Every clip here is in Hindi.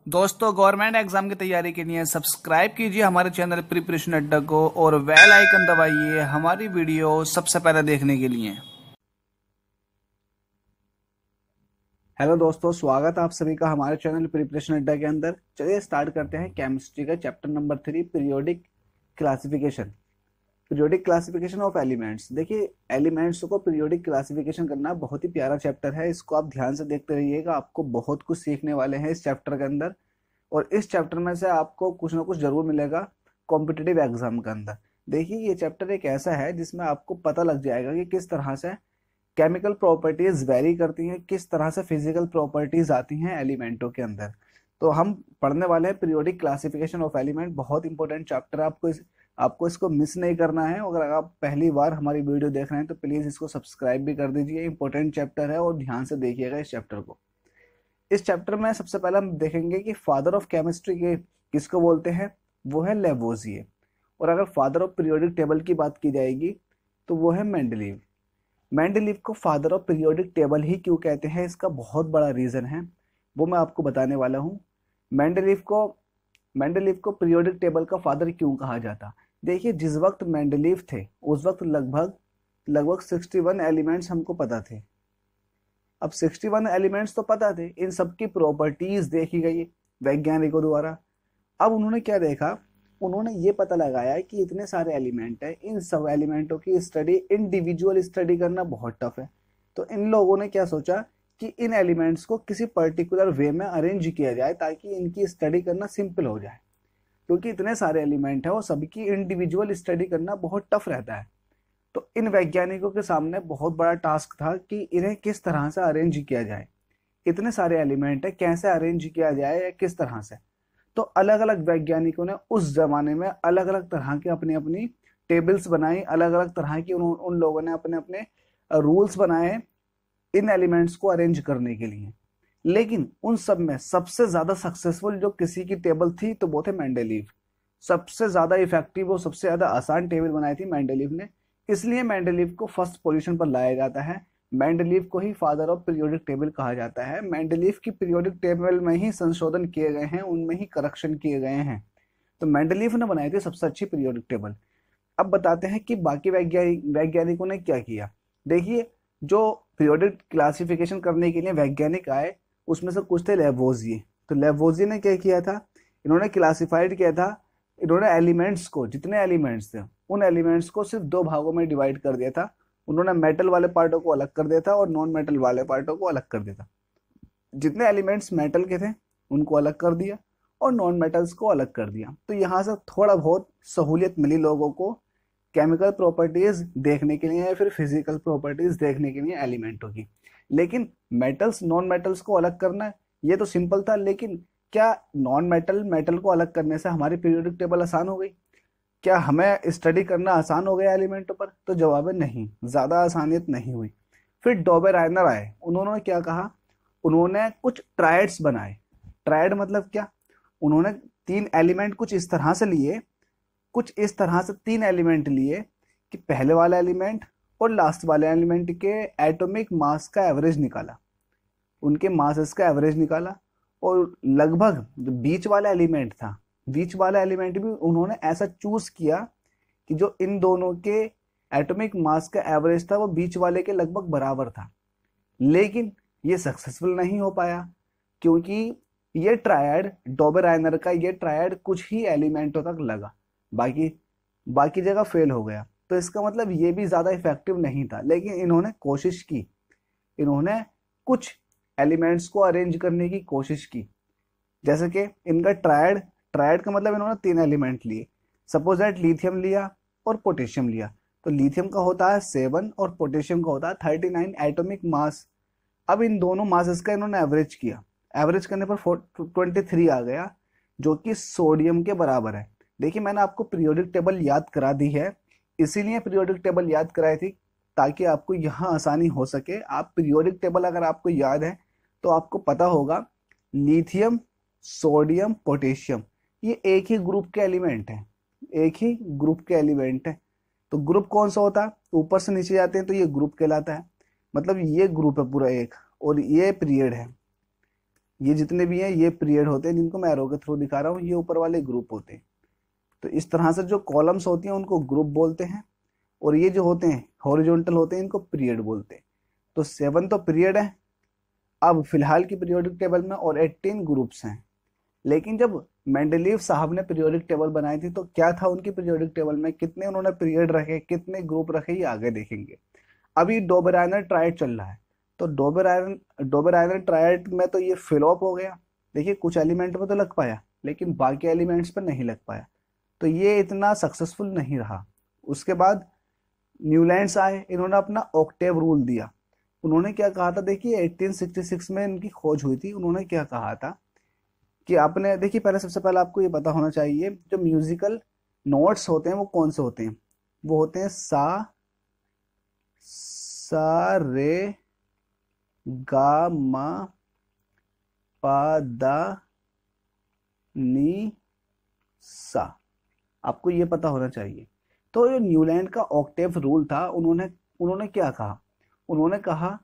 दोस्तों, गवर्नमेंट एग्जाम की तैयारी के लिए सब्सक्राइब कीजिए हमारे चैनल प्रिपरेशन अड्डा को और बेल आइकन दबाइए हमारी वीडियो सबसे पहले देखने के लिए। हेलो दोस्तों, स्वागत है आप सभी का हमारे चैनल प्रिपरेशन अड्डा के अंदर। चलिए स्टार्ट करते हैं केमिस्ट्री का chapter number 3, periodic classification. Periodic classification of elements. देखिए, एलिमेंट्स को पीरियोडिक क्लासिफिकेशन करना बहुत ही प्यारा चैप्टर है। इसको आप ध्यान से देखते रहिएगा, आपको बहुत कुछ सीखने वाले हैं इस चैप्टर के अंदर। और इस चैप्टर में से आपको कुछ ना कुछ जरूर मिलेगा कॉम्पिटिटिव एग्जाम के अंदर। देखिए, ये चैप्टर एक ऐसा है जिसमें आपको पता लग जाएगा कि किस तरह से केमिकल प्रॉपर्टीज वेरी करती हैं, किस तरह से फिजिकल प्रॉपर्टीज आती हैं एलिमेंटों के अंदर। तो हम पढ़ने वाले हैं पीरियोडिक क्लासिफिकेशन ऑफ एलिमेंट। बहुत इंपॉर्टेंट चैप्टर है, आपको इसको मिस नहीं करना है। अगर आप पहली बार हमारी वीडियो देख रहे हैं तो प्लीज इसको सब्सक्राइब भी कर दीजिए। इंपॉर्टेंट चैप्टर है और ध्यान से देखिएगा इस चैप्टर को। इस चैप्टर में सबसे पहले हम देखेंगे कि फादर ऑफ केमिस्ट्री के किसको बोलते हैं। वो है लेवोजिए। और अगर फादर ऑफ पीरियोडिक टेबल की बात की जाएगी तो वो है मेंडलीव। मेंडलीव को फादर ऑफ पीरियोडिक टेबल ही क्यों कहते हैं, इसका बहुत बड़ा रीजन है, वो मैं आपको बताने वाला हूँ। मेंडलीव को पीरियोडिक टेबल का फादर क्यों कहा जाता। देखिए, जिस वक्त मेंडलीव थे उस वक्त लगभग लगभग 61 एलिमेंट्स हमको पता थे। अब 61 एलिमेंट्स तो पता थे, इन सबकी प्रॉपर्टीज देखी गई वैज्ञानिकों द्वारा। अब उन्होंने क्या देखा, उन्होंने ये पता लगाया कि इतने सारे एलिमेंट हैं, इन सब एलिमेंटों की स्टडी, इंडिविजुअल स्टडी करना बहुत टफ है। तो इन लोगों ने क्या सोचा कि इन एलिमेंट्स को किसी पर्टिकुलर वे में अरेंज किया जाए ताकि इनकी स्टडी करना सिंपल हो जाए। क्योंकि इतने सारे एलिमेंट है और सबकी इंडिविजुअल स्टडी करना बहुत टफ रहता है। तो इन वैज्ञानिकों के सामने बहुत बड़ा टास्क था कि इन्हें किस तरह से अरेंज किया जाए। इतने सारे एलिमेंट है, कैसे अरेंज किया जाए या किस तरह से। तो अलग अलग वैज्ञानिकों ने उस जमाने में अलग अलग तरह की अपनी अपनी टेबल्स बनाई, अलग अलग तरह की उन लोगों ने अपने अपने रूल्स बनाए इन एलिमेंट्स को अरेंज करने के लिए। लेकिन उन सब में सबसे ज्यादा सक्सेसफुल जो किसी की टेबल थी तो वो थे मेंडलीव। सबसे ज्यादा इफेक्टिव और सबसे ज्यादा आसान टेबल बनाई थी मेंडलीव ने। इसलिए मेंडलीव को फर्स्ट पोजीशन पर लाया जाता है। मेंडलीव को ही फादर ऑफ पीरियोडिक टेबल कहा जाता है। मेंडलीव की पीरियोडिक टेबल में ही संशोधन किए गए हैं, उनमें ही करेक्शन किए गए हैं। तो मेंडलीव ने बनाई थी सबसे अच्छी पीरियोडिक टेबल। अब बताते हैं कि बाकी वैज्ञानिकों ने क्या किया। देखिए, जो पीरियोडिक क्लासिफिकेशन करने के लिए वैज्ञानिक आए उसमें से कुछ थे लेवोजिए। तो लेवोजिए ने क्या किया था, इन्होंने क्लासिफाइड किया था। इन्होंने एलिमेंट्स को, जितने एलिमेंट्स थे उन एलिमेंट्स को सिर्फ दो भागों में डिवाइड कर दिया था। उन्होंने मेटल वाले पार्टों को अलग कर दिया था और नॉन मेटल वाले पार्टों को अलग कर दिया था। जितने एलिमेंट्स मेटल के थे उनको अलग कर दिया और नॉन मेटल्स को अलग कर दिया। तो यहाँ से थोड़ा बहुत सहूलियत मिली लोगों को केमिकल प्रॉपर्टीज देखने के लिए या फिर फिजिकल प्रॉपर्टीज देखने के लिए एलिमेंटों की। लेकिन मेटल्स नॉन मेटल्स को अलग करना ये तो सिंपल था, लेकिन क्या नॉन मेटल मेटल को अलग करने से हमारी पीरियोडिक टेबल आसान हो गई? क्या हमें स्टडी करना आसान हो गया एलिमेंटों पर? तो जवाब है नहीं, ज्यादा आसानियत नहीं हुई। फिर डॉबेराइनर आए, उन्होंने क्या कहा, उन्होंने कुछ ट्रायड्स बनाए। ट्रायड मतलब क्या, उन्होंने तीन एलिमेंट कुछ इस तरह से लिए, कुछ इस तरह से तीन एलिमेंट लिए कि पहले वाला एलिमेंट और लास्ट वाले एलिमेंट के एटॉमिक मास का एवरेज निकाला, उनके मासेस का एवरेज निकाला। और लगभग जो बीच वाला एलिमेंट था, बीच वाला एलिमेंट भी उन्होंने ऐसा चूज किया कि जो इन दोनों के एटॉमिक मास का एवरेज था वो बीच वाले के लगभग बराबर था। लेकिन ये सक्सेसफुल नहीं हो पाया क्योंकि ये ट्रायड, डॉबेराइनर का ये ट्रायड कुछ ही एलिमेंटों तक लगा, बाकी बाकी जगह फेल हो गया। तो इसका मतलब ये भी ज्यादा इफेक्टिव नहीं था। लेकिन इन्होंने कोशिश की, इन्होंने कुछ एलिमेंट्स को अरेंज करने की कोशिश की। जैसे कि इनका ट्रायड, ट्रायड का मतलब इन्होंने तीन एलिमेंट लिए। सपोज दैट लिथियम लिया और पोटेशियम लिया। तो लिथियम का होता है 7 और पोटेशियम का होता है 39 एटॉमिक मास। अब इन दोनों मासेस का इन्होंने एवरेज किया। एवरेज करने पर 23 आ गया जो कि सोडियम के बराबर है। देखिए, मैंने आपको पीरियोडिक टेबल याद करा दी है, इसीलिए पीरियोडिक टेबल याद कराई थी ताकि आपको यहाँ आसानी हो सके। आप पीरियोडिक टेबल अगर आपको याद है तो आपको पता होगा लिथियम, सोडियम, पोटेशियम ये एक ही ग्रुप के एलिमेंट हैं, एक ही ग्रुप के एलिमेंट है। तो ग्रुप कौन सा होता है, ऊपर से नीचे जाते हैं तो ये ग्रुप कहलाता है। मतलब ये ग्रुप है पूरा एक और ये पीरियड है। ये जितने भी हैं ये पीरियड होते हैं जिनको मैं एरो के थ्रू दिखा रहा हूँ, ये ऊपर वाले ग्रुप होते हैं। तो इस तरह से जो कॉलम्स होती हैं उनको ग्रुप बोलते हैं, और ये जो होते हैं हॉरिजॉन्टल होते हैं इनको पीरियड बोलते हैं। तो 7 तो पीरियड है अब फिलहाल की पीरियोडिक टेबल में, और 18 ग्रुप्स हैं। लेकिन जब मेंडलीव साहब ने पीरियोडिक टेबल बनाई थी तो क्या था उनकी पीरियोडिक टेबल में, कितने उन्होंने पीरियड रखे, कितने ग्रुप रखे, ये आगे देखेंगे। अभी डोबेराइनर ट्रायड चल रहा है, तो डोबेराइनर ट्रायड में तो ये फ्लॉप हो गया। देखिए कुछ एलिमेंट में तो लग पाया लेकिन बाकी एलिमेंट्स पर नहीं लग पाया, तो ये इतना सक्सेसफुल नहीं रहा। उसके बाद न्यूलैंड्स आए, इन्होंने अपना ऑक्टेव रूल दिया। उन्होंने क्या कहा था, देखिए 1866 में इनकी खोज हुई थी। उन्होंने क्या कहा था कि आपने देखिए पहले, सबसे पहले आपको ये पता होना चाहिए जो म्यूजिकल नोट्स होते हैं वो कौन से होते हैं। वो होते हैं सा रे गा मा पा दा नी सा, आपको ये पता होना चाहिए। तो ये न्यूलैंड का ऑक्टेव रूल था। उन्होंने क्या कहा, उन्होंने कहा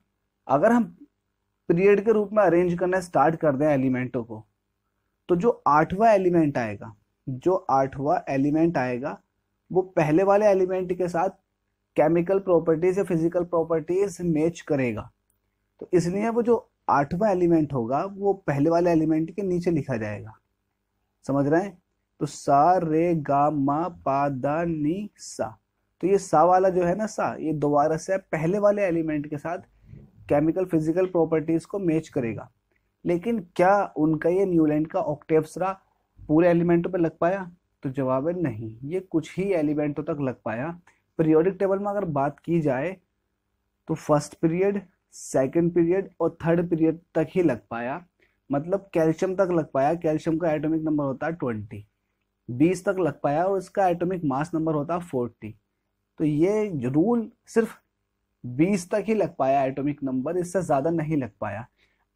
अगर हम पीरियड के रूप में अरेंज करना स्टार्ट कर दें एलिमेंटों को, तो जो आठवां एलिमेंट आएगा वो पहले वाले एलिमेंट के साथ केमिकल प्रॉपर्टीज या फिजिकल प्रॉपर्टीज मैच करेगा। तो इसलिए वो जो आठवां एलिमेंट होगा वो पहले वाले एलिमेंट के नीचे लिखा जाएगा। समझ रहे हैं? तो सा रे गा मा पा दा नी सा, तो ये सा वाला जो है ना सा, ये दोबारा से पहले वाले एलिमेंट के साथ केमिकल फिजिकल प्रॉपर्टीज को मैच करेगा। लेकिन क्या उनका ये न्यूलैंड का ऑक्टेव्सरा पूरे एलिमेंटों पे लग पाया? तो जवाब है नहीं, ये कुछ ही एलिमेंटों तक लग पाया। पीरियोडिक टेबल में अगर बात की जाए तो फर्स्ट पीरियड, सेकंड पीरियड और थर्ड पीरियड तक ही लग पाया। मतलब कैल्शियम तक लग पाया, कैल्शियम का एटॉमिक नंबर होता है 20 तक लग पाया और इसका एटॉमिक मास नंबर होता है 40। तो ये रूल सिर्फ 20 तक ही लग पाया एटॉमिक नंबर, इससे ज्यादा नहीं लग पाया।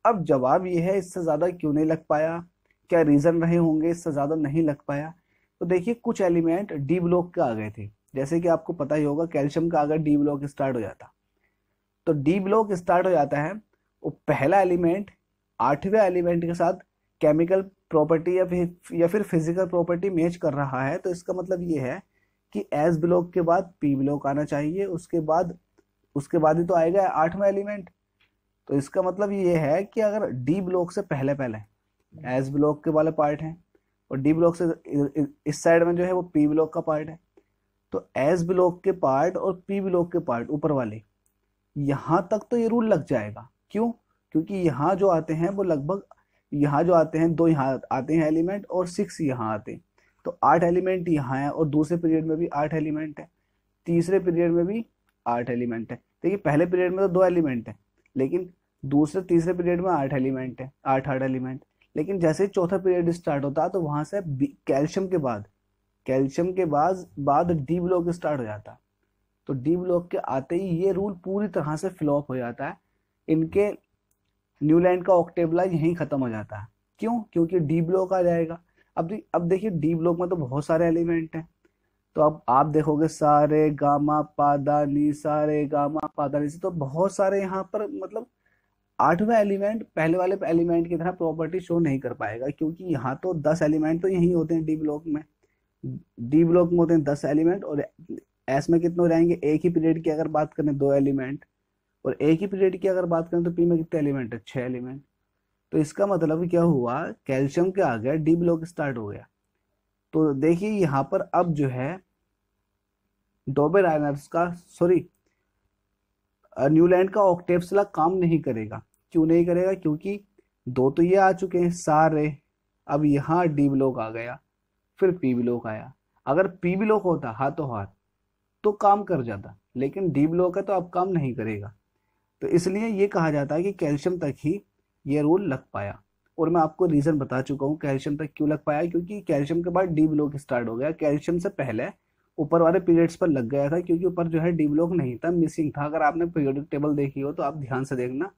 अब जवाब ये है इससे ज्यादा क्यों नहीं लग पाया, क्या रीजन रहे होंगे इससे ज्यादा नहीं लग पाया। तो देखिए कुछ एलिमेंट डी ब्लॉक के आ गए थे, जैसे कि आपको पता ही होगा कैल्शियम का अगर डी ब्लॉक स्टार्ट हो जाता, तो डी ब्लॉक स्टार्ट हो जाता है, वो पहला एलिमेंट आठवें एलिमेंट के साथ केमिकल प्रॉपर्टी या फिर फिजिकल प्रॉपर्टी मैच कर रहा है। तो इसका मतलब ये है कि एस ब्लॉक के बाद पी ब्लॉक आना चाहिए, उसके बाद ही तो आएगा आठवां एलिमेंट। तो इसका मतलब ये है कि अगर डी ब्लॉक से पहले पहले एस ब्लॉक के वाले पार्ट हैं और डी ब्लॉक से इस साइड में जो है वो पी ब्लॉक का पार्ट है, तो एस ब्लॉक के पार्ट और पी ब्लॉक के पार्ट ऊपर वाले, यहां तक तो ये रूल लग जाएगा। क्यों? क्योंकि यहाँ जो आते हैं वो लगभग, यहाँ जो आते हैं 2 यहाँ आते हैं एलिमेंट और 6 यहाँ आते हैं, तो 8 एलिमेंट यहाँ है और दूसरे पीरियड में भी 8 एलिमेंट है, तीसरे पीरियड में भी 8 एलिमेंट है। देखिए पहले पीरियड में तो 2 एलिमेंट है, लेकिन दूसरे तीसरे पीरियड में 8 एलिमेंट है, 8 एलिमेंट। लेकिन जैसे ही चौथा पीरियड स्टार्ट होता है तो वहां से कैल्शियम के बाद डी ब्लॉक स्टार्ट हो जाता, तो डी ब्लॉक के आते ही ये रूल पूरी तरह से फ्लॉप हो जाता है। इनके न्यूलैंड का ऑक्टेवला यहीं खत्म हो जाता है। क्यों? क्योंकि डी ब्लॉक आ जाएगा। अब देखिए डी ब्लॉक में तो बहुत सारे एलिमेंट हैं, तो अब आप देखोगे सारे गामा पादा नी, सारे गामा पादा नी से, तो बहुत सारे यहाँ पर मतलब आठवां एलिमेंट पहले वाले एलिमेंट की तरह प्रॉपर्टी शो नहीं कर पाएगा, क्योंकि यहाँ तो 10 एलिमेंट तो यही होते हैं डी ब्लॉक में। डी ब्लॉक में होते हैं 10 एलिमेंट, और एस में कितने हो जाएंगे, एक ही पीरियड की अगर बात करें 2 एलिमेंट, और एक ही पीरियड की अगर बात करें तो पी में कितने एलिमेंट है, 6 एलिमेंट। तो इसका मतलब क्या हुआ, कैल्शियम के आ गया डी ब्लॉक स्टार्ट हो गया। तो देखिए यहाँ पर अब जो है डोबेर आयनर्स का, सॉरी न्यूलैंड का ऑक्टेव्सला काम नहीं करेगा। क्यों नहीं करेगा? क्योंकि 2 तो ये आ चुके हैं सारे, अब यहाँ डी ब्लॉक आ गया, फिर पी ब्लॉक आया। अगर पी ब्लॉक होता हाथों हाथ तो काम कर जाता, लेकिन डी ब्लॉक है तो अब काम नहीं करेगा। तो इसलिए ये कहा जाता है कि कैल्शियम तक ही ये रूल लग पाया, और मैं आपको रीजन बता चुका हूँ कैल्शियम तक क्यों लग पाया। क्योंकि कैल्शियम के बाद डी ब्लॉक स्टार्ट हो गया, कैल्शियम से पहले ऊपर वाले पीरियड्स पर लग गया था, क्योंकि ऊपर जो है डी ब्लॉक नहीं था, मिसिंग था। अगर आपने पीरियोडिक टेबल देखी हो तो आप ध्यान से देखना,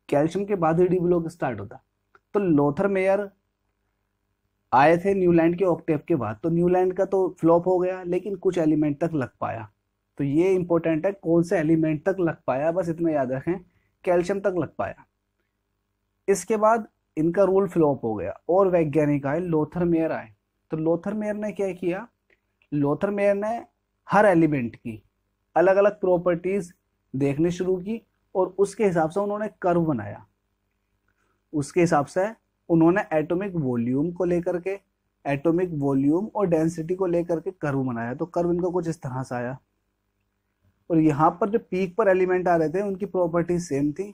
कैल्शियम के बाद ही डी ब्लॉक स्टार्ट होता। तो लोथर मेयर आए थे न्यूलैंड के ऑक्टेव के बाद, तो न्यूलैंड का तो फ्लॉप हो गया, लेकिन कुछ एलिमेंट तक लग पाया। तो ये इंपॉर्टेंट है, कौन से एलिमेंट तक लग पाया, बस इतना याद रखें, कैल्शियम तक लग पाया। इसके बाद इनका रूल फ्लॉप हो गया और वैज्ञानिक आए, लोथरमेयर आए। तो लोथरमेयर ने क्या किया, लोथरमेयर ने हर एलिमेंट की अलग अलग प्रॉपर्टीज देखनी शुरू की और उसके हिसाब से उन्होंने कर्व बनाया। उसके हिसाब से उन्होंने एटॉमिक वॉल्यूम को लेकर के, एटॉमिक वॉल्यूम और डेंसिटी को लेकर के कर्व बनाया। तो कर्व इनका कुछ इस तरह से आया और यहाँ पर जो पीक पर एलिमेंट आ रहे थे उनकी प्रॉपर्टी सेम थी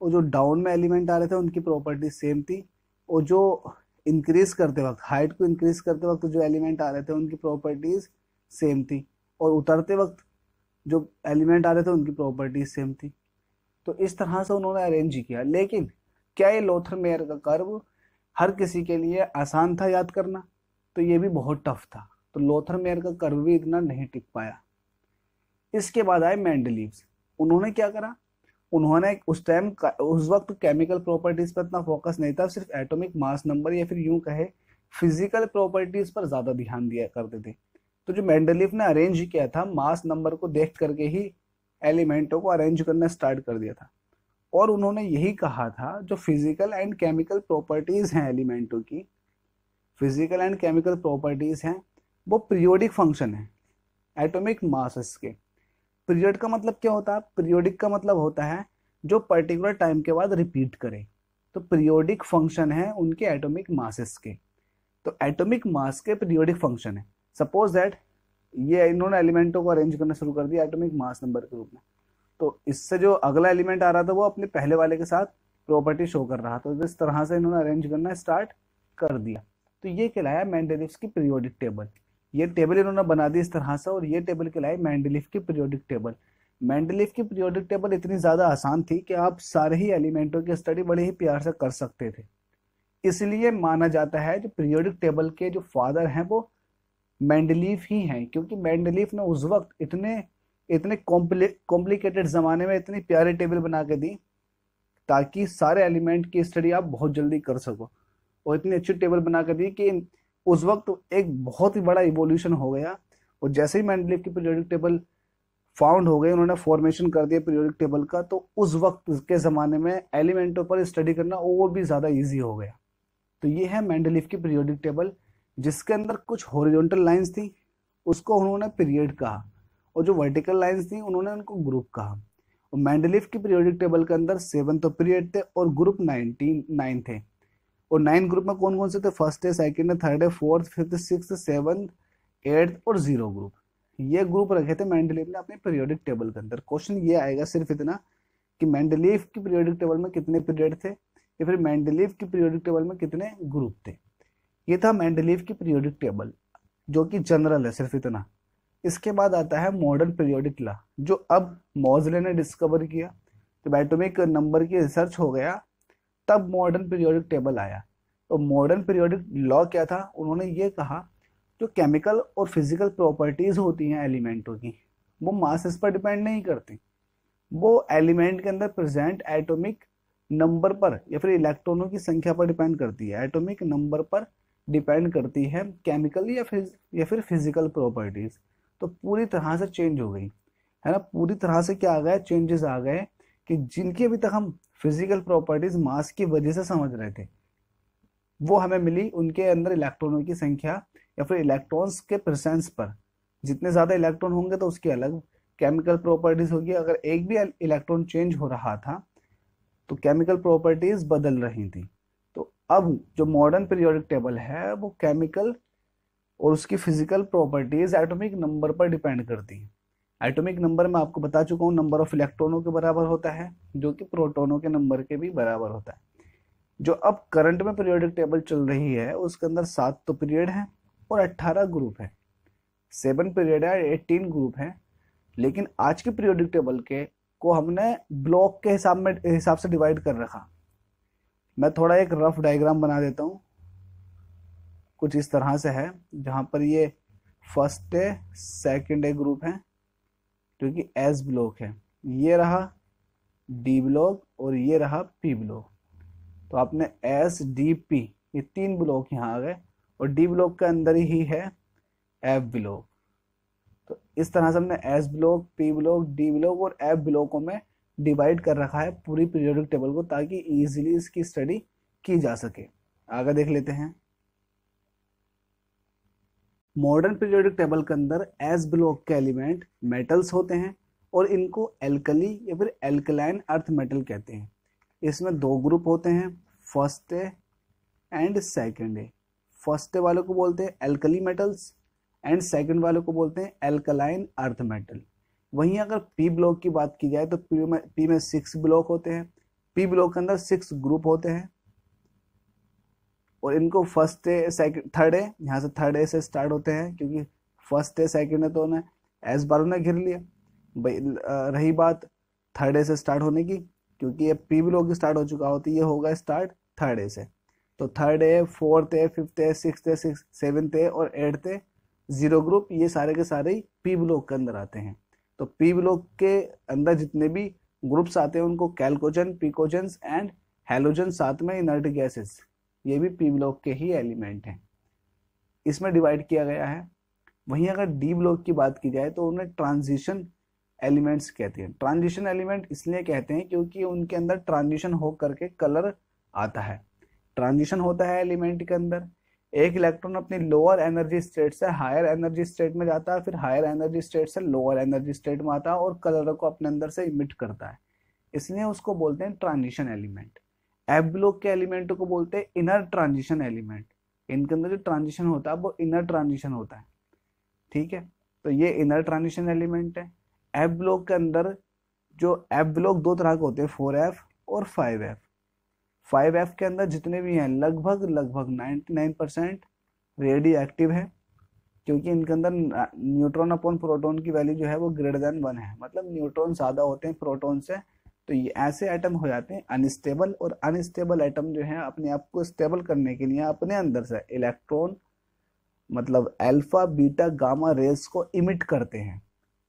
और जो डाउन में एलिमेंट आ रहे थे उनकी प्रॉपर्टी सेम थी और जो इंक्रीज करते वक्त, हाइट को इंक्रीज करते वक्त जो एलिमेंट आ रहे थे उनकी प्रॉपर्टीज सेम थी और उतरते वक्त जो एलिमेंट आ रहे थे उनकी प्रॉपर्टीज सेम थी। तो इस तरह से उन्होंने अरेंज किया। लेकिन क्या ये लोथरमेयर का कर्व हर किसी के लिए आसान था याद करना? तो ये भी बहुत टफ था। तो लोथरमेयर का कर्व भी इतना नहीं टिक पाया। इसके बाद आए मेंडलीव्स। उन्होंने क्या करा, उन्होंने उस वक्त केमिकल प्रॉपर्टीज पर इतना फोकस नहीं था, सिर्फ एटॉमिक मास नंबर या फिर यूं कहे फिजिकल प्रॉपर्टीज पर ज्यादा ध्यान दिया करते थे। तो जो मेंडलीव ने अरेंज किया था, मास नंबर को देख करके ही एलिमेंटों को अरेंज करना स्टार्ट कर दिया था और उन्होंने यही कहा था जो फिजिकल एंड केमिकल प्रॉपर्टीज हैं एलिमेंटों की, फिजिकल एंड केमिकल प्रॉपर्टीज हैं, वो पीरियोडिक फंक्शन है एटॉमिक मासेस के। पीरियड का मतलब क्या होता है? पीरियोडिक का मतलब होता है जो पर्टिकुलर टाइम के बाद रिपीट करे। तो पीरियोडिक फंक्शन है उनके एटॉमिक मासेस के। तो एटॉमिक मास के पीरियोडिक फंक्शन है। सपोज दैट ये इन्होंने एलिमेंटों को अरेंज करना शुरू कर दिया एटॉमिक मास नंबर के रूप में, तो इससे जो अगला एलिमेंट आ रहा था वो अपने पहले वाले के साथ प्रॉपर्टी शो कर रहा था। तो इस तरह से इन्होंने अरेंज करना स्टार्ट कर दिया। तो ये कहलाया मेंडलीव की पीरियोडिक टेबल। ये टेबल इन्होंने बना दी इस तरह से और ये टेबल कहलाई मेंडलीव की पीरियोडिक टेबल। मेंडलीव की पीरियोडिक टेबल इतनी ज्यादा आसान थी कि आप सारे ही एलिमेंटों की स्टडी बड़े ही प्यार से कर सकते थे। इसलिए माना जाता है जो पीरियोडिक टेबल के जो फादर हैं वो मेंडलीव ही हैं, क्योंकि मेंडलीव ने उस वक्त इतने इतने कॉम्प्लिकेटेड जमाने में इतनी प्यारी टेबल बना के दी ताकि सारे एलिमेंट की स्टडी आप बहुत जल्दी कर सको। और इतनी अच्छी टेबल बना कर दी कि उस वक्त एक बहुत ही बड़ा इवोल्यूशन हो गया। और जैसे ही मेंडलीव की पीरियोडिक टेबल फाउंड हो गई, उन्होंने फॉर्मेशन कर दिया पीरियोडिक टेबल का, तो उस वक्त के ज़माने में एलिमेंटों पर स्टडी करना और भी ज़्यादा ईजी हो गया। तो ये है मेंडलीव की पीरियोडिक टेबल, जिसके अंदर कुछ हॉरिजॉन्टल लाइंस थी उसको उन्होंने पीरियड कहा और जो वर्टिकल लाइंस थी उन्होंने उनको ग्रुप कहा। और मेंडलीव की पीरियोडिक टेबल के अंदर 7 तो पीरियड थे और ग्रुप 9 थे। और 9 ग्रुप में कौन कौन से थे? फर्स्ट है, सेकंड है, थर्ड है, fourth, fifth, sixth, seventh, eighth और 0 ग्रुप। ये ग्रुप रखे थे मेंडलीव ने अपनी पीरियोडिक टेबल के अंदर। क्वेश्चन ये आएगा सिर्फ इतना कि मेंडलीव की पीरियोडिक टेबल में कितने पीरियड थे या फिर मेंडलीव की पीरियोडिक टेबल में कितने ग्रुप थे। ये था मेंडलीव की पीरियोडिक टेबल जो कि जनरल है, सिर्फ इतना। इसके बाद आता है मॉडर्न पीरियोडिक लॉ, जो अब मोज़ले ने डिस्कवर किया। जब एटॉमिक नंबर की रिसर्च हो गया तब मॉडर्न पीरियोडिक टेबल आया। तो मॉडर्न पीरियोडिक लॉ क्या था? उन्होंने ये कहा जो केमिकल और फिजिकल प्रॉपर्टीज होती हैं एलिमेंटों की, वो मासेस पर डिपेंड नहीं करती, वो एलिमेंट के अंदर प्रेजेंट एटॉमिक नंबर पर या फिर इलेक्ट्रॉनों की संख्या पर डिपेंड करती है। एटॉमिक नंबर पर डिपेंड करती है केमिकल या फिर फिजिकल प्रॉपर्टीज। तो पूरी तरह से चेंज हो गई है ना, पूरी तरह से क्या आ गया, चेंजेस आ गए कि जिनकी अभी तक हम फिजिकल प्रॉपर्टीज मास की वजह से समझ रहे थे वो हमें मिली उनके अंदर इलेक्ट्रॉनों की संख्या या फिर इलेक्ट्रॉन्स के प्रेजेंस पर। जितने ज्यादा इलेक्ट्रॉन होंगे तो उसकी अलग केमिकल प्रॉपर्टीज होगी। अगर एक भी इलेक्ट्रॉन चेंज हो रहा था तो केमिकल प्रॉपर्टीज बदल रही थी। तो अब जो मॉडर्न पीरियोडिक टेबल है वो केमिकल और उसकी फिजिकल प्रॉपर्टीज एटॉमिक नंबर पर डिपेंड करती है। एटॉमिक नंबर मैं आपको बता चुका हूँ नंबर ऑफ इलेक्ट्रॉनों के बराबर होता है, जो कि प्रोटॉनों के नंबर के भी बराबर होता है। जो अब करंट में पीरियोडिक टेबल चल रही है उसके अंदर 7 तो पीरियड है और 18 ग्रुप है। 7 पीरियड है, 18 ग्रुप है। लेकिन आज की पीरियोडिक टेबल के को हमने ब्लॉक के हिसाब से डिवाइड कर रखा। मैं थोड़ा एक रफ डायग्राम बना देता हूँ। कुछ इस तरह से है, जहां पर ये फर्स्ट है, सेकंड है ग्रुप है जो कि एस ब्लॉक है, ये रहा डी ब्लॉक और ये रहा पी ब्लॉक। तो आपने एस डी पी ये 3 ब्लॉक यहाँ आ गए और डी ब्लॉक के अंदर ही है एफ ब्लॉक। तो इस तरह से हमने S block, P block, D block और एफ ब्लॉकों में डिवाइड कर रखा है पूरी पीरियोडिक टेबल को, ताकि इजीली इसकी स्टडी की जा सके। आगे देख लेते हैं। मॉडर्न पीरियोडिक टेबल के अंदर एस ब्लॉक के एलिमेंट मेटल्स होते हैं और इनको एल्कली या फिर एल्कलाइन अर्थ मेटल कहते हैं। इसमें दो ग्रुप होते हैं, first A and second A. First A वालों को बोलते हैं एल्कली मेटल्स एंड सेकंड वालों को बोलते हैं एल्कलाइन अर्थ मेटल। वहीं अगर पी ब्लॉक की बात की जाए तो पी में 6 ब्लॉक होते हैं। पी ब्लॉक के अंदर 6 ग्रुप होते हैं और इनको first A second third A, यहाँ से थर्ड ए से स्टार्ट होते हैं क्योंकि फर्स्ट ए सेकंड है तो उन्हें एस बार ने घिर लिया। रही बात थर्ड ए से स्टार्ट होने की, क्योंकि ये पी ब्लॉक स्टार्ट हो चुका होती है, ये होगा स्टार्ट थर्ड ए से। तो third A, fourth A, fifth A, sixth A, seventh A और एट्थ ए 0 ग्रुप, ये सारे के सारे ही पी ब्लॉक के अंदर आते हैं। तो पी ब्लॉक के अंदर जितने भी ग्रुप्स आते हैं उनको कैल्कोजन, पिकोजन एंड हैलोजन, साथ में इनर्ट गैसेस, ये भी पी ब्लॉक के ही एलिमेंट हैं। इसमें डिवाइड किया गया है। वहीं अगर डी ब्लॉक की बात की जाए तो उन्हें ट्रांजिशन एलिमेंट्स कहते हैं। ट्रांजिशन एलिमेंट इसलिए कहते हैं क्योंकि उनके अंदर ट्रांजिशन हो करके कलर आता है। ट्रांजिशन होता है एलिमेंट के अंदर, एक इलेक्ट्रॉन अपनी लोअर एनर्जी स्टेट से हायर एनर्जी स्टेट में जाता है, फिर हायर एनर्जी स्टेट से लोअर एनर्जी स्टेट में आता है और कलर को अपने अंदर से इमिट करता है, इसलिए उसको बोलते हैं ट्रांजिशन एलिमेंट। एफ ब्लॉक के एलिमेंटों को बोलते हैं इनर ट्रांजिशन एलिमेंट। इनके अंदर जो ट्रांजिशन होता है वो इनर ट्रांजिशन होता है, ठीक है। तो ये इनर ट्रांजिशन एलिमेंट है। एफ ब्लॉक के अंदर जो एफ ब्लॉक दो तरह के होते हैं, 4F और 5F। 5F के अंदर जितने भी हैं लगभग 99% रेडियो एक्टिव है, क्योंकि इनके अंदर न्यूट्रॉन अपॉन प्रोटॉन की वैल्यू जो है वो ग्रेटर देन 1 है, मतलब न्यूट्रॉन ज्यादा होते हैं प्रोटॉन से। तो ये ऐसे एटम हो जाते हैं अनस्टेबल, और अनस्टेबल एटम जो है अपने आप को स्टेबल करने के लिए अपने अंदर से इलेक्ट्रॉन मतलब अल्फा बीटा गामा रेस को इमिट करते हैं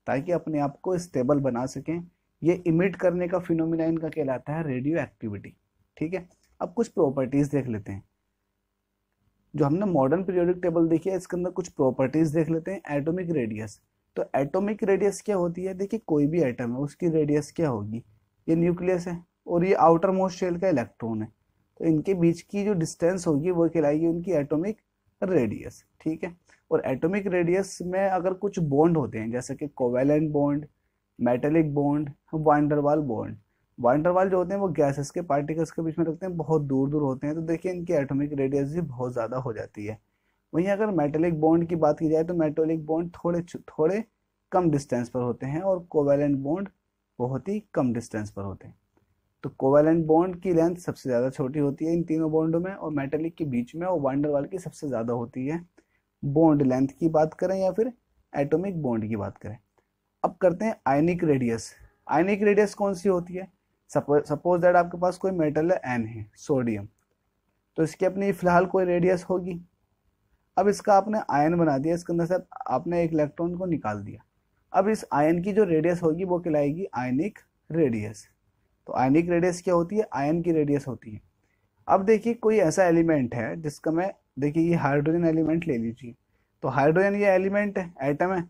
ताकि अपने आप को स्टेबल बना सकें। ये इमिट करने का फिनोमिना इनका कहलाता है रेडियो एक्टिविटी, ठीक है। अब कुछ प्रॉपर्टीज देख लेते हैं। जो हमने मॉडर्न पीरियोडिक टेबल देखी है इसके अंदर कुछ प्रॉपर्टीज देख लेते हैं। एटॉमिक रेडियस, तो एटॉमिक रेडियस क्या होती है? देखिए कोई भी एटम है उसकी रेडियस क्या होगी? ये न्यूक्लियस है और ये आउटर मोस्ट शेल का इलेक्ट्रॉन है, तो इनके बीच की जो डिस्टेंस होगी वो कहलाएगी उनकी एटॉमिक रेडियस, ठीक है। और एटॉमिक रेडियस में अगर कुछ बॉन्ड होते हैं जैसे कि covalent bond, metallic bond, van der Waal bond. Van der Waal जो होते हैं वो गैसेस के पार्टिकल्स के बीच में रखते हैं, बहुत दूर दूर होते हैं, तो देखिए इनकी एटॉमिक रेडियस भी बहुत ज़्यादा हो जाती है। वहीं अगर मेटेलिक बॉन्ड की बात की जाए तो मेटेलिक बॉन्ड थोड़े कम डिस्टेंस पर होते हैं और कोवेलेंट बॉन्ड बहुत ही कम डिस्टेंस पर होते हैं। तो कोवेलेंट बॉन्ड की लेंथ सबसे ज़्यादा छोटी होती है इन तीनों बॉन्डों में, और मेटेलिक के बीच में और वांडरवाल की सबसे ज़्यादा होती है। बॉन्ड लेंथ की बात करें या फिर एटॉमिक बॉन्ड की बात करें। अब करते हैं आयनिक रेडियस। आयनिक रेडियस कौन सी होती है? सपोज दैट आपके पास कोई मेटल है N है, सोडियम, तो इसकी अपनी फिलहाल कोई रेडियस होगी। अब इसका आपने आयन बना दिया, इसके अंदर से आपने एक इलेक्ट्रॉन को निकाल दिया। अब इस आयन की जो रेडियस होगी वो कहलाएगी आयनिक रेडियस। तो आयनिक रेडियस क्या होती है? आयन की रेडियस होती है। अब देखिए कोई ऐसा एलिमेंट है जिसका मैं, देखिए ये हाइड्रोजन एलिमेंट ले लीजिए, तो हाइड्रोजन ये एलिमेंट है, एटम है।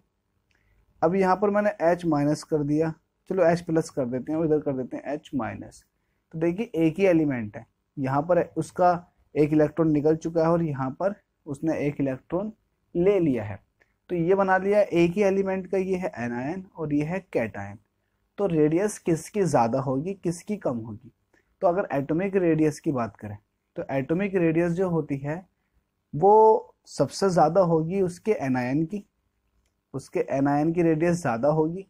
अब यहाँ पर मैंने H माइनस कर दिया, चलो H प्लस कर देते हैं और इधर कर देते हैं H माइनस। तो देखिए एक ही एलिमेंट है, यहाँ पर उसका एक इलेक्ट्रॉन निकल चुका है और यहाँ पर उसने एक इलेक्ट्रॉन ले लिया है, तो ये बना लिया एक ही एलिमेंट का, ये है एनायन और ये है कैटायन। तो रेडियस किसकी ज़्यादा होगी, किसकी कम होगी? तो अगर एटॉमिक रेडियस की बात करें तो एटॉमिक रेडियस जो होती है वो सबसे ज़्यादा होगी उसके एनायन की, उसके एनायन की रेडियस ज़्यादा होगी,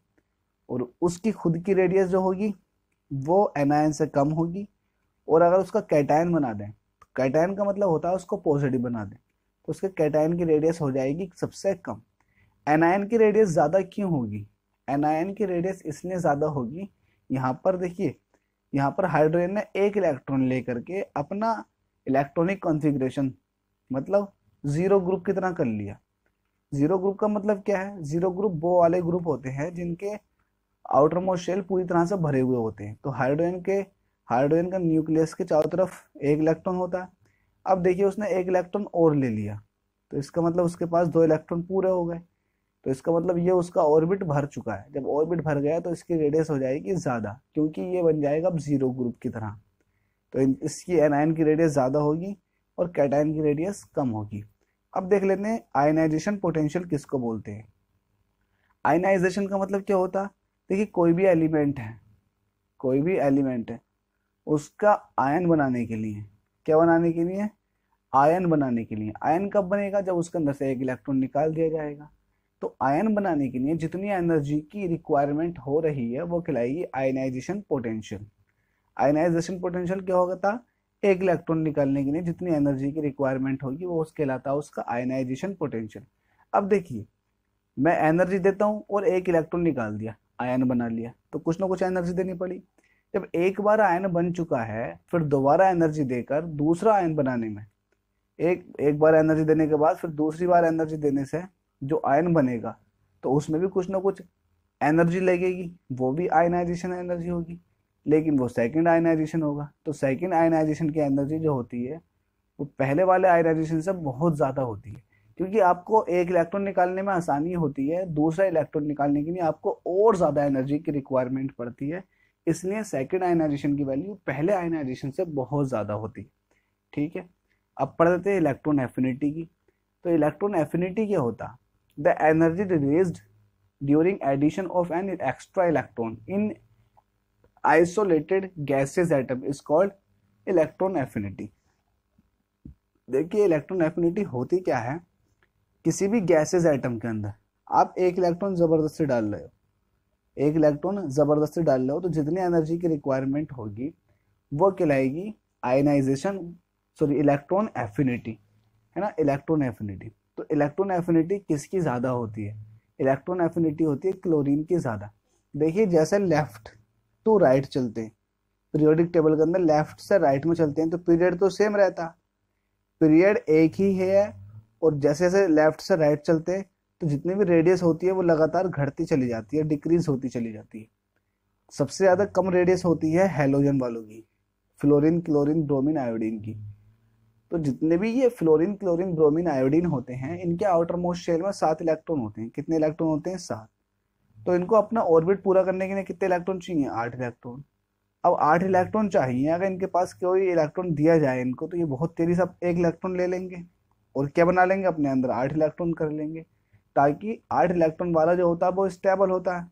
और उसकी खुद की रेडियस जो होगी वो एनायन से कम होगी। और अगर उसका कैटायन बना दें, तो कैटायन का मतलब होता है उसको पॉजिटिव बना दें, तो उसके कैटायन की रेडियस हो जाएगी सबसे कम। एनायन की रेडियस ज़्यादा क्यों होगी? एनायन की रेडियस इसलिए ज़्यादा होगी, यहाँ पर देखिए, यहाँ पर हाइड्रोजन ने एक इलेक्ट्रॉन लेकर के अपना इलेक्ट्रॉनिक कॉन्फ़िगरेशन मतलब 0 ग्रुप की तरह कर लिया। 0 ग्रुप का मतलब क्या है? 0 ग्रुप वो वाले ग्रुप होते हैं जिनके आउटर मोस्ट शेल पूरी तरह से भरे हुए होते हैं। तो हाइड्रोजन का न्यूक्लियस के चारों तरफ एक इलेक्ट्रॉन होता है। अब देखिए उसने एक इलेक्ट्रॉन और ले लिया, तो इसका मतलब उसके पास 2 इलेक्ट्रॉन पूरे हो गए, तो इसका मतलब ये उसका ऑर्बिट भर चुका है। जब ऑर्बिट भर गया तो इसकी रेडियस हो जाएगी ज़्यादा, क्योंकि ये बन जाएगा अब 0 ग्रुप की तरह। तो इसकी एनायन की रेडियस ज़्यादा होगी और कैटायन की रेडियस कम होगी। अब देख लेते हैं आयनाइजेशन पोटेंशियल किसको बोलते हैं। आयनाइजेशन का मतलब क्या होता है? देखिए कोई भी एलिमेंट है उसका आयन बनाने के लिए, क्या बनाने के लिए? आयन बनाने के लिए। आयन कब बनेगा? जब उसके अंदर से एक इलेक्ट्रॉन निकाल दिया जाएगा। तो आयन बनाने के लिए जितनी एनर्जी की रिक्वायरमेंट हो रही है वो कहलाएगी आयनाइजेशन पोटेंशियल। आयनाइजेशन पोटेंशियल क्या होगा था? एक इलेक्ट्रॉन निकालने के लिए जितनी एनर्जी की रिक्वायरमेंट होगी वो उसके कहलाता है उसका आयनाइजेशन पोटेंशियल। अब देखिए, मैं एनर्जी देता हूँ और एक इलेक्ट्रॉन निकाल दिया, आयन बना लिया, तो कुछ ना कुछ एनर्जी देनी पड़ी। जब एक बार आयन बन चुका है फिर दोबारा एनर्जी देकर दूसरा आयन बनाने में, एक बार एनर्जी देने के बाद फिर दूसरी बार एनर्जी देने से जो आयन बनेगा तो उसमें भी कुछ ना कुछ एनर्जी लगेगी, वो भी आयनाइजेशन एनर्जी होगी, लेकिन वो सेकंड आयनाइजेशन होगा। तो सेकंड आयनाइजेशन की एनर्जी जो होती है वो पहले वाले आयनाइजेशन से बहुत ज़्यादा होती है, क्योंकि आपको एक इलेक्ट्रॉन निकालने में आसानी होती है, दूसरा इलेक्ट्रॉन निकालने के लिए आपको और ज़्यादा एनर्जी की रिक्वायरमेंट पड़ती है। इसलिए सेकंड आयनाइजेशन की वैल्यू पहले आयनाइजेशन से बहुत ज़्यादा होती है। ठीक है, अब पढ़ लेते हैं इलेक्ट्रॉन एफिनिटी की। तो इलेक्ट्रॉन एफिनिटी क्या होता? The energy released during addition of an extra electron in isolated gases atom is called electron affinity. देखिए इलेक्ट्रॉन एफिनिटी होती क्या है? किसी भी गैसेस एटम के अंदर आप एक इलेक्ट्रॉन जबरदस्ती डाल रहे हो, तो जितनी एनर्जी की रिक्वायरमेंट होगी वो कहलाएगी इलेक्ट्रॉन एफिनिटी, है ना, इलेक्ट्रॉन एफिनिटी। तो इलेक्ट्रॉन एफिनिटी किसकी ज़्यादा होती है? इलेक्ट्रॉन एफिनिटी होती है क्लोरीन की ज़्यादा। देखिए जैसे लेफ्ट टू राइट चलते हैं पीरियोडिक टेबल के अंदर, लेफ्ट से राइट में चलते हैं तो पीरियड तो सेम रहता, पीरियड एक ही है, और जैसे जैसे लेफ्ट से राइट चलते हैं तो जितनी भी रेडियस होती है वो लगातार घटती चली जाती है, डिक्रीज होती चली जाती है। सबसे ज़्यादा कम रेडियस होती है हैलोजन वालों की, फ्लोरीन, क्लोरीन, ब्रोमीन, आयोडीन की। तो जितने भी ये फ्लोरीन, क्लोरीन, ब्रोमीन, आयोडीन होते हैं इनके आउटर मोस्ट शेल में 7 इलेक्ट्रॉन होते हैं। कितने इलेक्ट्रॉन होते हैं? 7। तो इनको अपना ऑर्बिट पूरा करने के लिए कितने इलेक्ट्रॉन चाहिए? 8 इलेक्ट्रॉन। अब 8 इलेक्ट्रॉन चाहिए, अगर इनके पास कोई इलेक्ट्रॉन दिया जाए इनको तो ये बहुत तेजी से एक इलेक्ट्रॉन ले लेंगे और क्या बना लेंगे? अपने अंदर 8 इलेक्ट्रॉन कर लेंगे, ताकि 8 इलेक्ट्रॉन वाला जो होता है वो स्टेबल होता है।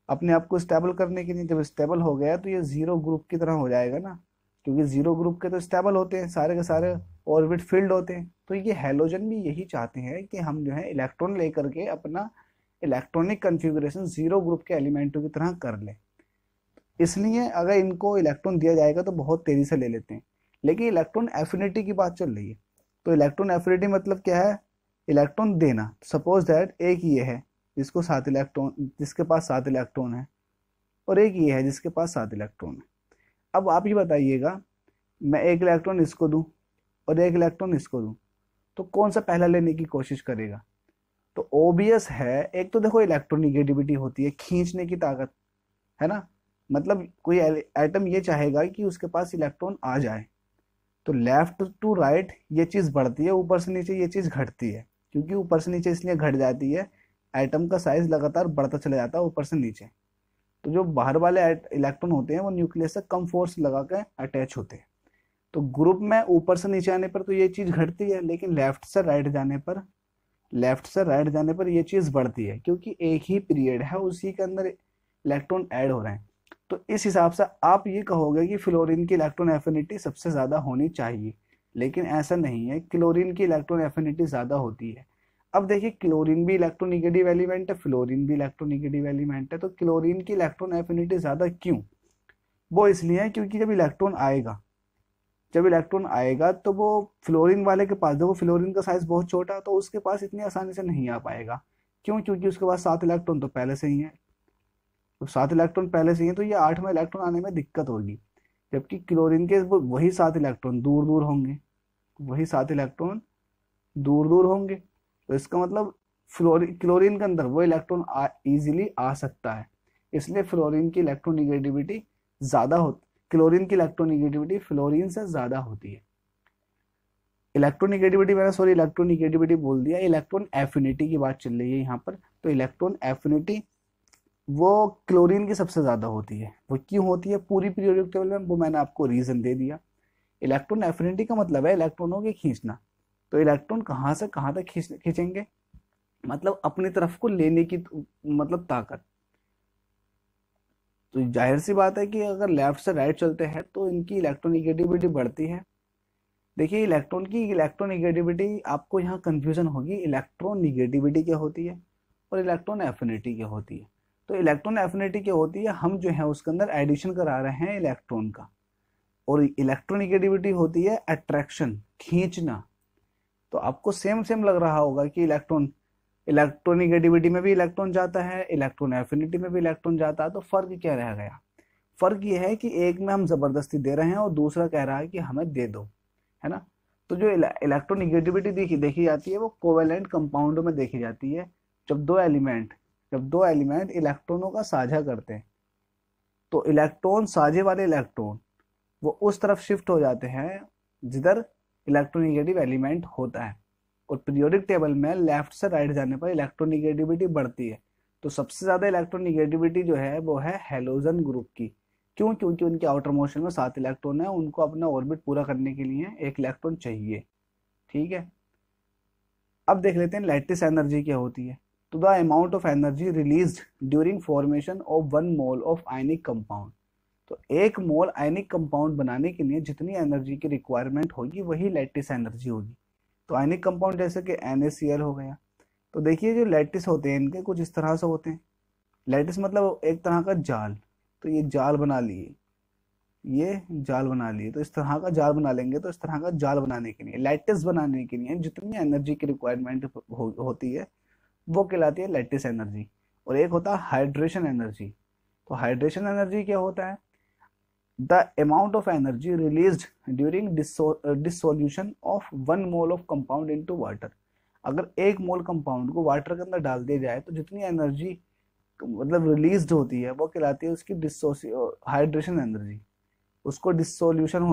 अपने आप को स्टेबल करने के लिए, जब स्टेबल हो गया तो ये जीरो ग्रुप की तरह हो जाएगा ना, क्योंकि जीरो ग्रुप के तो स्टेबल होते हैं, सारे के सारे ऑर्बिट फील्ड होते हैं। तो ये हैलोजन भी यही चाहते हैं कि हम जो है इलेक्ट्रॉन लेकर के अपना इलेक्ट्रॉनिक कन्फिगुरेशन जीरो ग्रुप के एलिमेंटों की तरह कर लें। इसलिए अगर इनको इलेक्ट्रॉन दिया जाएगा तो बहुत तेजी से ले लेते हैं। लेकिन इलेक्ट्रॉन एफिनिटी की बात चल रही है, तो इलेक्ट्रॉन एफिनिटी मतलब क्या है? इलेक्ट्रॉन देना। सपोज दैट एक ये है जिसके पास 7 इलेक्ट्रॉन है, और एक ये है जिसके पास 7 इलेक्ट्रॉन है। अब आप ये बताइएगा, मैं एक इलेक्ट्रॉन इसको दूं और एक इलेक्ट्रॉन इसको दूं, तो कौन सा पहला लेने की कोशिश करेगा? तो ओबियस है, एक तो देखो इलेक्ट्रोनिगेटिविटी होती है, खींचने की ताकत, है ना, मतलब कोई एटम ये चाहेगा कि उसके पास इलेक्ट्रॉन आ जाए, तो लेफ्ट टू राइट ये चीज़ बढ़ती है, ऊपर से नीचे ये चीज़ घटती है। क्योंकि ऊपर से नीचे इसलिए घट जाती है, एटम का साइज लगातार बढ़ता चला जाता है ऊपर से नीचे। तो जो बाहर वाले इलेक्ट्रॉन होते हैं वो न्यूक्लियस से कम फोर्स लगा कर अटैच होते हैं। तो ग्रुप में ऊपर से नीचे आने पर तो ये चीज़ घटती है, लेकिन लेफ्ट से राइट जाने पर ये चीज़ बढ़ती है, क्योंकि एक ही पीरियड है उसी के अंदर इलेक्ट्रॉन ऐड हो रहे हैं। तो इस हिसाब से आप ये कहोगे कि फ्लोरीन की इलेक्ट्रॉन एफिनिटी सबसे ज़्यादा होनी चाहिए, लेकिन ऐसा नहीं है, क्लोरीन की इलेक्ट्रॉन एफिनिटी ज़्यादा होती है। अब देखिए क्लोरीन भी इलेक्ट्रोनिगेटिव एलिमेंट है, फ्लोरीन भी इलेक्ट्रोनिगेटिव एलिमेंट है, तो क्लोरीन की इलेक्ट्रॉन एफिनिटी ज़्यादा क्यों? वो इसलिए है क्योंकि जब इलेक्ट्रॉन आएगा तो वो फ्लोरीन वाले के पास, देखो फ्लोरीन का साइज बहुत छोटा है तो उसके पास इतनी आसानी से नहीं आ पाएगा। क्यों? क्योंकि उसके पास 7 इलेक्ट्रॉन तो पहले से ही है, तो 7 इलेक्ट्रॉन पहले से ही है, तो ये 8वां इलेक्ट्रॉन आने में दिक्कत होगी। जबकि क्लोरीन के वही 7 इलेक्ट्रॉन दूर दूर होंगे, तो इसका मतलब क्लोरीन के अंदर वो इलेक्ट्रॉन इजीली आ सकता है। इसलिए फ्लोरीन की इलेक्ट्रोनिगेटिविटी ज़्यादा होती, क्लोरीन की इलेक्ट्रोनिगेटिविटी फ्लोरीन से ज़्यादा होती है। इलेक्ट्रोनिगेटिविटी बोल दिया, इलेक्ट्रॉन एफिनिटी की बात चल रही है यहाँ पर। तो इलेक्ट्रॉन एफिनिटी वो क्लोरीन की सबसे ज़्यादा होती है। वो क्यों होती है पूरी पीरियोडिक टेबल में, वो मैंने आपको रीज़न दे दिया। इलेक्ट्रॉन एफिनिटी का मतलब है इलेक्ट्रॉनों के खींचना। तो इलेक्ट्रॉन कहाँ से कहाँ तक खींचेंगे, मतलब अपनी तरफ को लेने की मतलब ताकत। तो जाहिर सी बात है कि अगर लेफ्ट से राइट चलते हैं तो इनकी इलेक्ट्रोनिगेटिविटी बढ़ती है। देखिए इलेक्ट्रॉन की इलेक्ट्रोनिगेटिविटी, आपको यहाँ कंफ्यूजन होगी, इलेक्ट्रॉन निगेटिविटी क्या होती है और इलेक्ट्रॉन एफिनिटी क्या होती है। तो इलेक्ट्रॉन एफिनिटी क्या होती है, हम जो है उसके अंदर एडिशन करा रहे हैं इलेक्ट्रॉन का। और इलेक्ट्रोनिगेटिविटी होती है अट्रैक्शन, खींचना। तो आपको सेम सेम लग रहा होगा कि इलेक्ट्रोनिगेटिविटी में भी इलेक्ट्रॉन जाता है, इलेक्ट्रॉन एफिनिटी में भी इलेक्ट्रॉन जाता है। तो फर्क क्या रह गया, फर्क ये है कि एक में हम जबरदस्ती दे रहे हैं और दूसरा कह रहा है कि हमें दे दो, है ना। तो जो इलेक्ट्रोनिगेटिविटी देखी देखी जाती है वो कोवेलेंट कंपाउंड में देखी जाती है। जब दो एलिमेंट इलेक्ट्रॉनों का साझा करते हैं तो इलेक्ट्रॉन, साझे वाले इलेक्ट्रॉन, वो उस तरफ शिफ्ट हो जाते हैं जिधर इलेक्ट्रोनिगेटिव एलिमेंट होता है। और पीरियोडिक टेबल में लेफ्ट से राइट जाने पर इलेक्ट्रोनिगेटिविटी बढ़ती है। तो सबसे ज्यादा इलेक्ट्रोनिगेटिविटी जो है वो है हेलोजन ग्रुप की। क्यों, क्योंकि उनके आउटर मोशन में 7 इलेक्ट्रॉन है, उनको अपना ऑर्बिट पूरा करने के लिए 1 इलेक्ट्रॉन चाहिए। ठीक है, अब देख लेते हैं लैटिस एनर्जी क्या होती है। तो the amount of energy released during formation of 1 mole of ionic compound. तो 1 मोल आयनिक कंपाउंड बनाने के लिए जितनी एनर्जी की रिक्वायरमेंट होगी वही लैटिस एनर्जी होगी। तो आयनिक कंपाउंड जैसे कि NaCl हो गया। तो देखिए जो लैटिस होते हैं इनके कुछ इस तरह से होते हैं। लैटिस मतलब एक तरह का जाल। तो ये जाल बना लिए, ये जाल बना लिए, तो इस तरह का जाल बना लेंगे। तो इस तरह का जाल बनाने के लिए, लैटिस बनाने के लिए जितनी एनर्जी की रिक्वायरमेंट होती है वो कहलाती है लैटिस एनर्जी। और एक होता है हाइड्रेशन एनर्जी। तो हाइड्रेशन एनर्जी क्या होता है, the amount of energy released during dissolution of 1 mole of compound into water. अगर 1 मोल कंपाउंड को वाटर के अंदर डाल दिया जाए तो जितनी एनर्जी मतलब रिलीज होती है वो कहलाती है उसकी हाइड्रेशन एनर्जी। उसको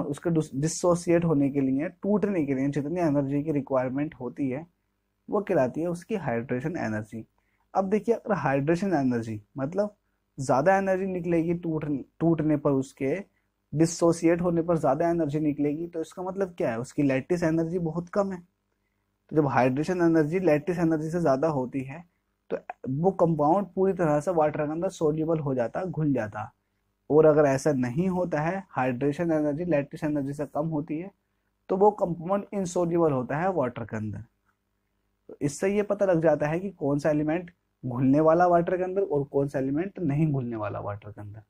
उसके डिसोसिएट होने के लिए, टूटने के लिए जितनी एनर्जी की रिक्वायरमेंट होती है वो कहलाती है उसकी हाइड्रेशन एनर्जी। अब देखिए अगर हाइड्रेशन एनर्जी मतलब ज्यादा एनर्जी निकलेगी टूटने पर, उसके डिसोसिएट होने पर ज्यादा एनर्जी निकलेगी, तो इसका मतलब क्या है, उसकी लैटिस एनर्जी बहुत कम है। तो जब हाइड्रेशन एनर्जी लैटिस एनर्जी से ज्यादा होती है तो वो कंपाउंड पूरी तरह से वाटर के अंदर सोल्यूबल हो जाता, घुल जाता। और अगर ऐसा नहीं होता है, हाइड्रेशन एनर्जी लैटिस एनर्जी से कम होती है, तो वो कंपाउंड इनसोल्यूबल होता है वाटर के अंदर। तो इससे ये पता लग जाता है कि कौन सा एलिमेंट घुलने वाला वाटर के अंदर और कौन सा एलिमेंट नहीं घुलने वाला वाटर के अंदर।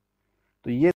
तो ये